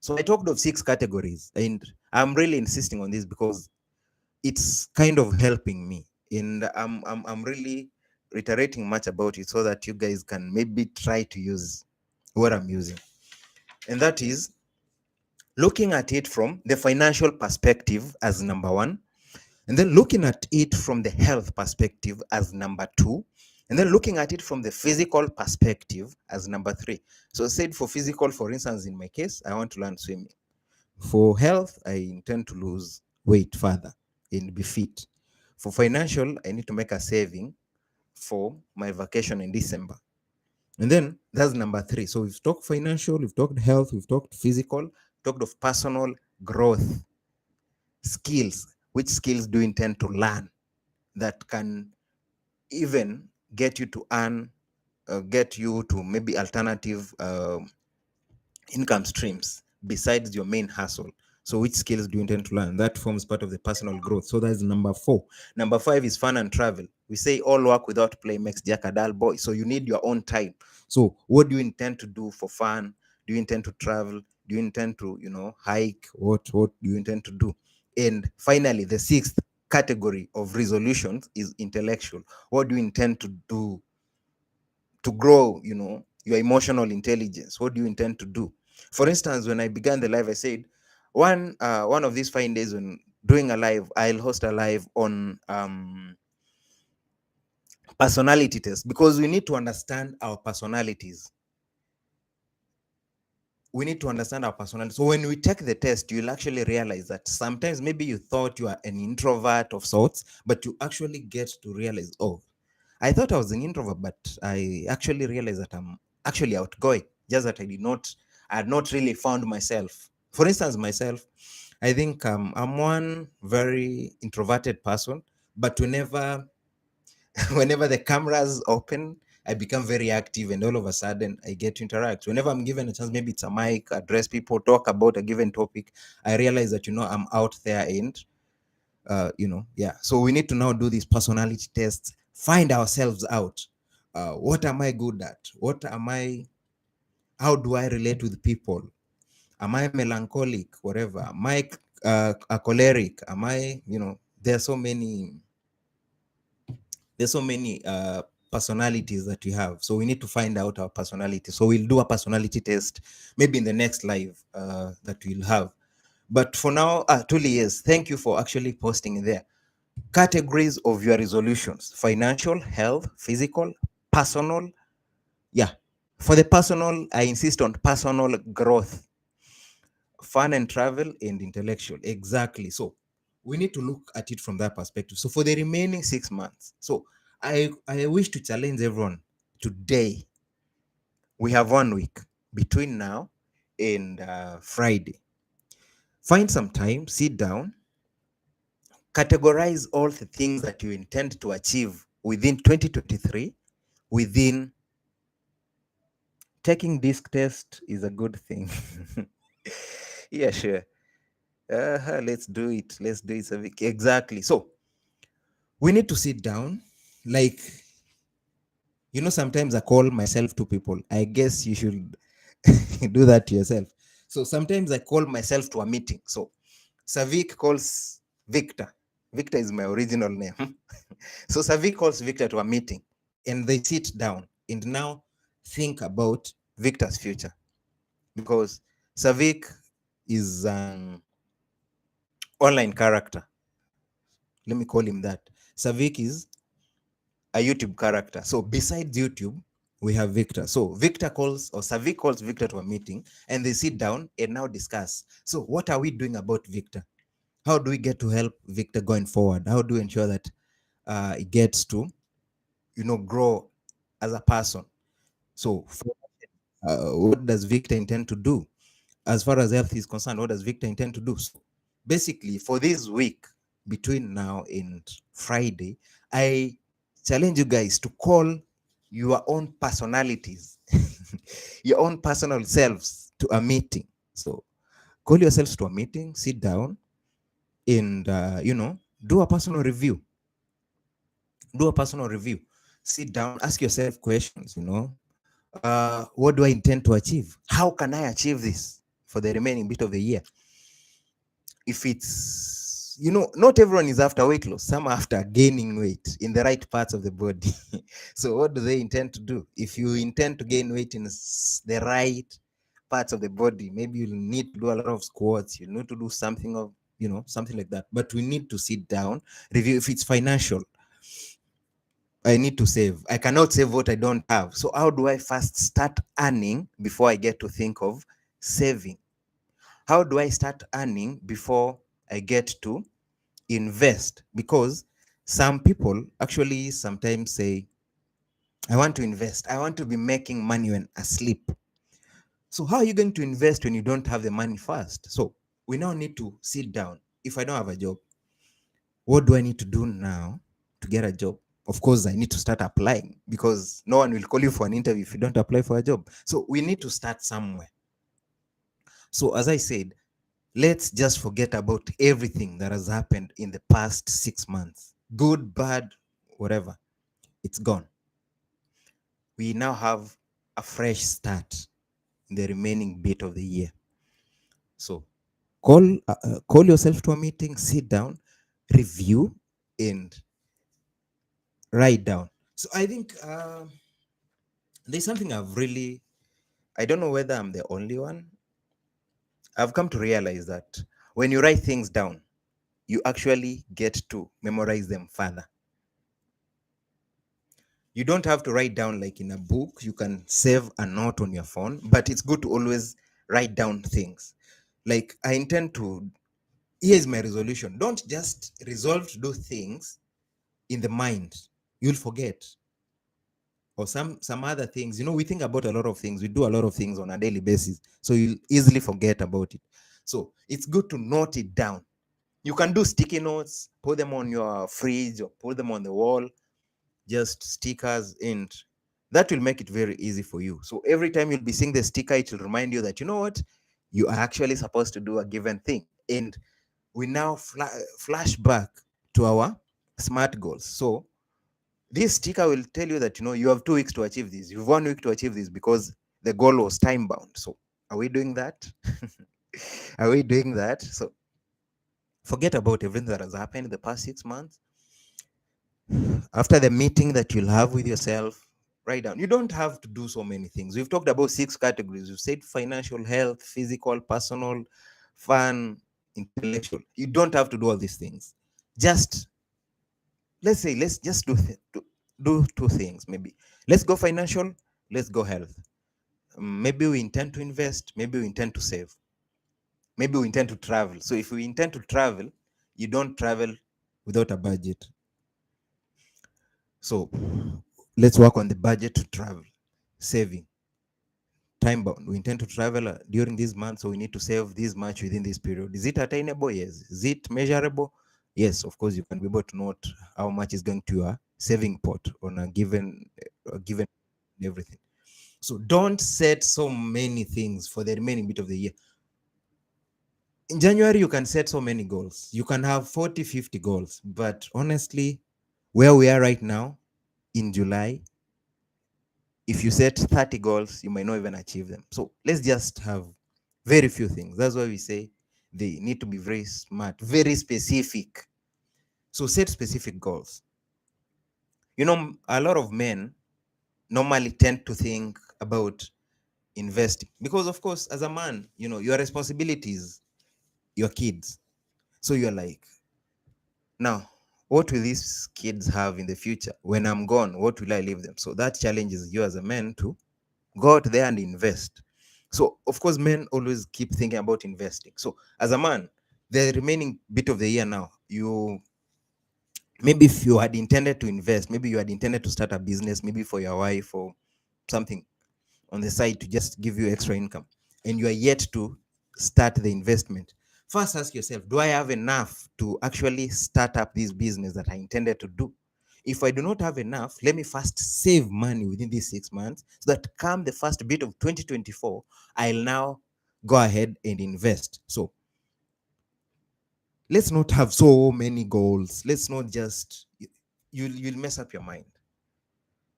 So I talked of 6 categories, and I'm really insisting on this because it's kind of helping me, and I'm really reiterating much about it so that you guys can maybe try to use what I'm using. And that is looking at it from the financial perspective as number 1, and then looking at it from the health perspective as number 2, and then looking at it from the physical perspective as number 3. So said for physical, for instance, in my case, I want to learn swimming. For health, I intend to lose weight further and be fit. For financial, I need to make a saving for my vacation in December. And then that's number three. So we've talked financial, we've talked health, we've talked physical, talked of personal growth, skills. Which skills do you intend to learn that can even get you to earn, get you to maybe alternative income streams besides your main hustle? So which skills do you intend to learn? That forms part of the personal growth. So that's number four. Number five is fun and travel. We say all work without play makes Jack a dull boy. So you need your own time. So what do you intend to do for fun? Do you intend to travel? Do you intend to, hike? What do you intend to do? And finally, the sixth category of resolutions is intellectual. What do you intend to do to grow, your emotional intelligence? What do you intend to do? For instance, when I began the live, I said one of these fine days when doing a live, I'll host a live on personality test, because we need to understand our personalities. We need to understand our personality. So when we take the test, you'll actually realize that sometimes maybe you thought you are an introvert of sorts, but you actually get to realize, oh, I thought I was an introvert, but I actually realized that I'm actually outgoing, just that I had not really found myself. For instance, myself, I think I'm one very introverted person, but whenever the cameras open, I become very active, and all of a sudden I get to interact. Whenever I'm given a chance, maybe it's a mic, address people, talk about a given topic, I realize that, I'm out there and yeah. So we need to now do these personality tests, find ourselves out. What am I good at? How do I relate with people? Am I melancholic? Whatever. Am I a choleric? Am I, there's so many personalities that we have. So we need to find out our personality. So we'll do a personality test maybe in the next live that we'll have. But for now, Tuli, yes, thank you for actually posting there. Categories of your resolutions: financial, health, physical, personal. Yeah. For the personal, I insist on personal growth, fun and travel, and intellectual. Exactly. So we need to look at it from that perspective. So for the remaining 6 months, so I wish to challenge everyone today. We have 1 week between now and Friday. Find some time, sit down, categorize all the things that you intend to achieve within 2023. Within taking disc test is a good thing. Yeah, sure. Let's do it. Let's do it, Savik. Exactly. So we need to sit down. Like, sometimes I call myself to people. I guess you should do that to yourself. So sometimes I call myself to a meeting. So Savik calls Victor. Victor is my original name. So Savik calls Victor to a meeting, and they sit down and now think about Victor's future, because Savik is an online character. Let me call him that. Savik is a YouTube character. So besides YouTube, we have Victor. So Savik calls Victor to a meeting, and they sit down and now discuss. So what are we doing about Victor? How do we get to help Victor going forward? How do we ensure that he gets to, grow as a person? So what does Victor intend to do? As far as health is concerned, what does Victor intend to do? So basically, for this week, between now and Friday, I challenge you guys to call your own personalities, your own personal selves to a meeting. So call yourselves to a meeting, sit down, and, do a personal review. Do a personal review. Sit down, ask yourself questions, what do I intend to achieve? How can I achieve this for the remaining bit of the year? If it's, not everyone is after weight loss. Some are after gaining weight in the right parts of the body. So what do they intend to do? If you intend to gain weight in the right parts of the body, maybe you'll need to do a lot of squats. You need to do something of, something like that. But we need to sit down, review. If it's financial, I need to save. I cannot save what I don't have. So how do I first start earning before I get to think of saving? How do I start earning before I get to invest? Because some people actually sometimes say, I want to invest. I want to be making money when asleep. So how are you going to invest when you don't have the money first? So we now need to sit down. If I don't have a job, what do I need to do now to get a job? Of course, I need to start applying because no one will call you for an interview if you don't apply for a job. So we need to start somewhere. So as I said, let's just forget about everything that has happened in the past 6 months. Good, bad, whatever. It's gone. We now have a fresh start in the remaining bit of the year. So call yourself to a meeting, sit down, review, and write down. So I think there's something I don't know whether I'm the only one. I've come to realize that when you write things down, you actually get to memorize them further. You don't have to write down like in a book. You can save a note on your phone, but it's good to always write down things. Like, I intend to, here's my resolution. Don't just resolve to do things in the mind. You'll forget. Or some other things. We think about a lot of things. We do a lot of things on a daily basis. So you'll easily forget about it. So it's good to note it down. You can do sticky notes, put them on your fridge or put them on the wall, just stickers, and that will make it very easy for you. So every time you'll be seeing the sticker, it will remind you that, you know what, you are actually supposed to do a given thing. And we now flash back to our SMART goals. So this sticker will tell you that, you have 2 weeks to achieve this. You have 1 week to achieve this because the goal was time bound. So are we doing that? Are we doing that? So forget about everything that has happened in the past 6 months. After the meeting that you'll have with yourself, write down. You don't have to do so many things. We've talked about 6 categories. We've said financial, health, physical, personal, fun, intellectual. You don't have to do all these things. Just let's just do 2 things. Maybe let's go financial, let's go health. Maybe we intend to invest, maybe we intend to save, maybe we intend to travel. So if we intend to travel, you don't travel without a budget. So let's work on the budget to travel. Saving, time bound. We intend to travel during this month, so we need to save this much within this period. Is it attainable? Yes. Is it measurable? Yes. Of course, you can be able to note how much is going to your saving pot on a given everything. So don't set so many things for the remaining bit of the year. In January, you can set so many goals. You can have 40, 50 goals. But honestly, where we are right now in July, if you set 30 goals, you might not even achieve them. So let's just have very few things. That's why we say they need to be very smart, very specific. So set specific goals. A lot of men normally tend to think about investing because, of course, as a man, your responsibilities, your kids. So you're like, now, what will these kids have in the future? When I'm gone, what will I leave them? So that challenges you as a man to go out there and invest. So, of course, men always keep thinking about investing. So, as a man, the remaining bit of the year now, maybe if you had intended to invest, maybe you had intended to start a business, maybe for your wife or something on the side to just give you extra income, and you are yet to start the investment. First, ask yourself, do I have enough to actually start up this business that I intended to do? If I do not have enough, let me first save money within these 6 months so that come the first bit of 2024, I'll now go ahead and invest. So let's not have so many goals. Let's not just, you'll mess up your mind.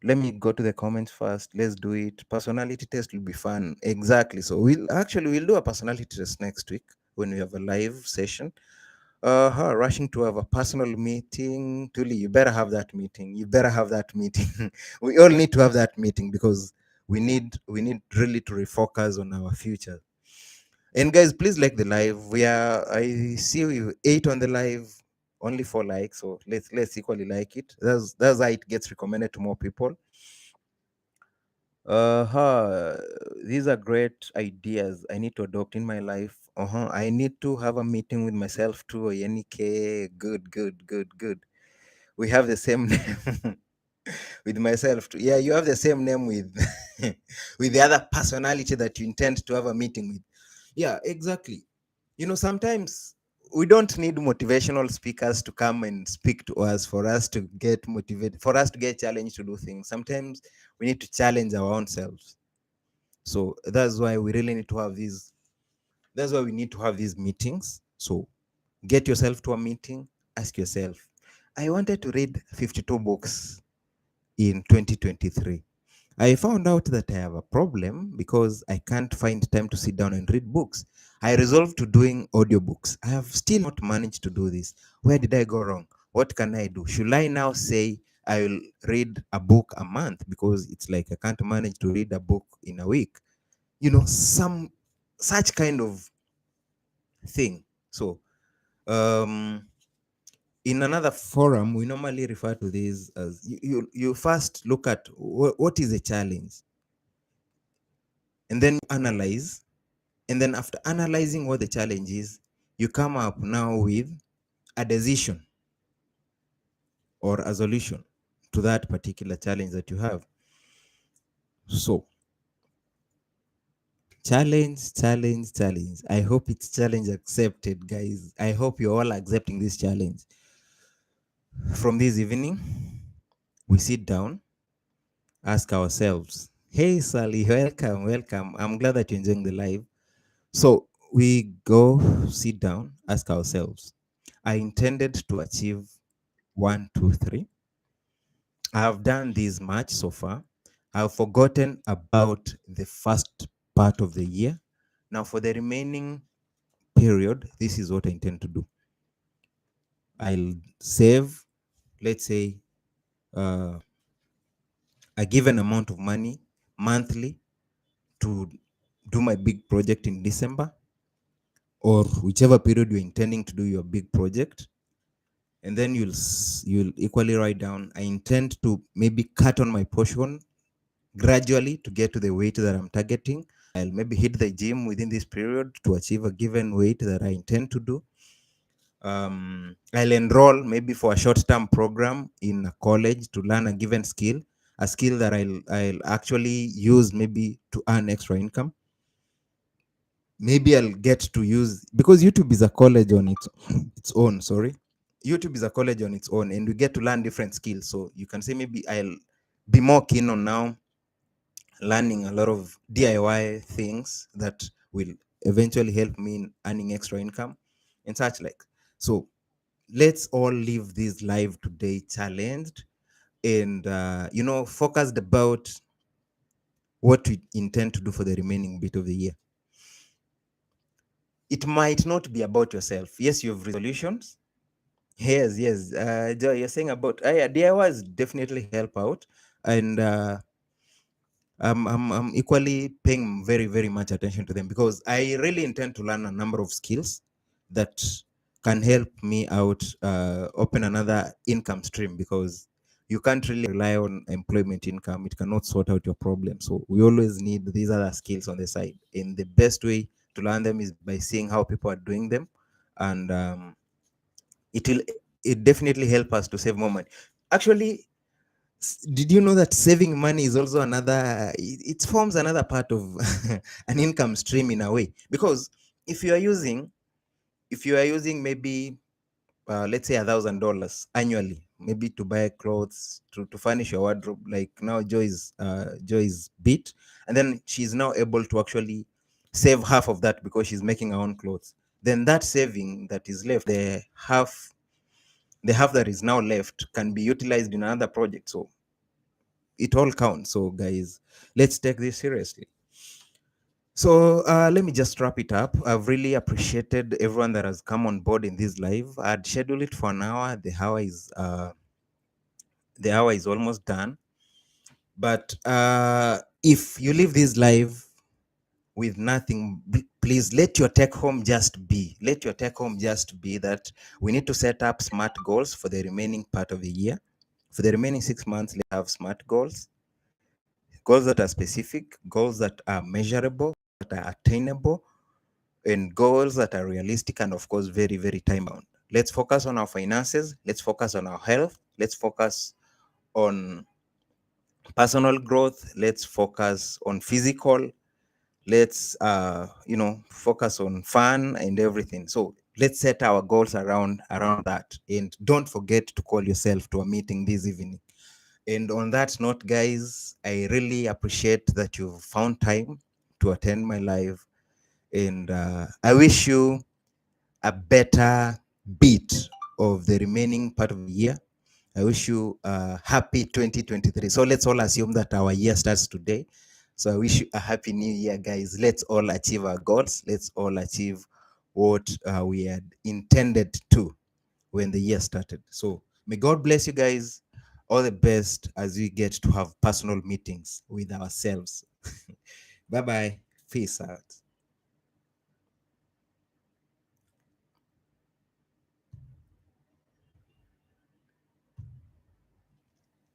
Let me go to the comments first. Let's do it. Personality test will be fun. Exactly. So we'll do a personality test next week when we have a live session. Rushing to have a personal meeting. Tuli, you better have that meeting. You better have that meeting. We all need to have that meeting because we need really to refocus on our future. And guys, please like the live. I see you 8 on the live, only 4 likes. So let's equally like it. That's how it gets recommended to more people. Uh-huh. These are great ideas I need to adopt in my life. Uh-huh. I need to have a meeting with myself too. Yenike. Good, good, good, good. We have the same name with myself too. Yeah, you have the same name with with the other personality that you intend to have a meeting with. Yeah, exactly. Sometimes we don't need motivational speakers to come and speak to us for us to get motivated, for us to get challenged to do things. Sometimes we need to challenge our own selves. So that's why we really need to have these. That's why we need to have these meetings. So get yourself to a meeting. Ask yourself, I wanted to read 52 books in 2023. I found out that I have a problem because I can't find time to sit down and read books. I resolved to doing audiobooks. I have still not managed to do this. Where did I go wrong? What can I do? Should I now say I will read a book a month because it's like I can't manage to read a book in a week? Some such kind of thing. So, um, in another forum, we normally refer to this as you first look at what is a challenge, and then you analyze, and then after analyzing what the challenge is, you come up now with a decision or a solution to that particular challenge that you have. So, challenge. I hope it's challenge accepted, guys. I hope you're all accepting this challenge. From this evening, we sit down, ask ourselves, hey, Sally, welcome, welcome. I'm glad that you're enjoying the live. So we go sit down, ask ourselves, I intended to achieve 1, 2, 3. I have done this much so far. I've forgotten about the first part of the year. Now, for the remaining period, this is what I intend to do. I'll save, let's say, uh, a given amount of money monthly to do my big project in December, or whichever period you're intending to do your big project. And then you'll equally write down, I intend to maybe cut on my portion gradually to get to the weight that I'm targeting. I'll maybe hit the gym within this period to achieve a given weight that I intend to do. I'll enroll maybe for a short-term program in a college to learn a given skill, a skill that I'll actually use maybe to earn extra income. Maybe I'll get to use, because YouTube is a college on its own. Sorry, YouTube is a college on its own, and we get to learn different skills. So you can say maybe I'll be more keen on now learning a lot of DIY things that will eventually help me in earning extra income and such like. So let's all live this life today challenged and focused about what we intend to do for the remaining bit of the year. It might not be about yourself. Yes, you have resolutions. Yes. Joy, you're saying about DIYs definitely help out, and I'm equally paying very, very much attention to them because I really intend to learn a number of skills that can help me out, open another income stream, because you can't really rely on employment income. It cannot sort out your problem. So we always need these other skills on the side. And the best way to learn them is by seeing how people are doing them. And it will it definitely help us to save more money. Actually, did you know that saving money is also another, it forms another part of an income stream in a way? Because if you are using maybe let's say $1,000 annually, maybe to buy clothes, to furnish your wardrobe, like now Joy's bit, and then she's now able to actually save half of that because she's making her own clothes. Then that saving that is left, the half that is now left can be utilized in another project. So it all counts. So guys, let's take this seriously. So let me just wrap it up. I've really appreciated everyone that has come on board in this live. I'd schedule it for an hour. The hour is almost done. But if you leave this live with nothing, please let your take home just be. Let your take home just be that we need to set up smart goals for the remaining part of the year. For the remaining 6 months, let's have smart goals. goals that are specific, goals that are measurable, that are attainable, and goals that are realistic, and of course very, very time bound. Let's focus on our finances, let's focus on our health, let's focus on personal growth, let's focus on physical, let's focus on fun and everything. So let's set our goals around that, and don't forget to call yourself to a meeting this evening. And on that note, guys, I really appreciate that you've found time to attend my live, and I wish you a better bit of the remaining part of the year. I wish you a happy 2023. So let's all assume that our year starts today. So I wish you a happy new year, guys. Let's all achieve our goals. Let's all achieve what we had intended to when the year started. So may God bless you guys. All the best as we get to have personal meetings with ourselves. Bye bye. Peace out.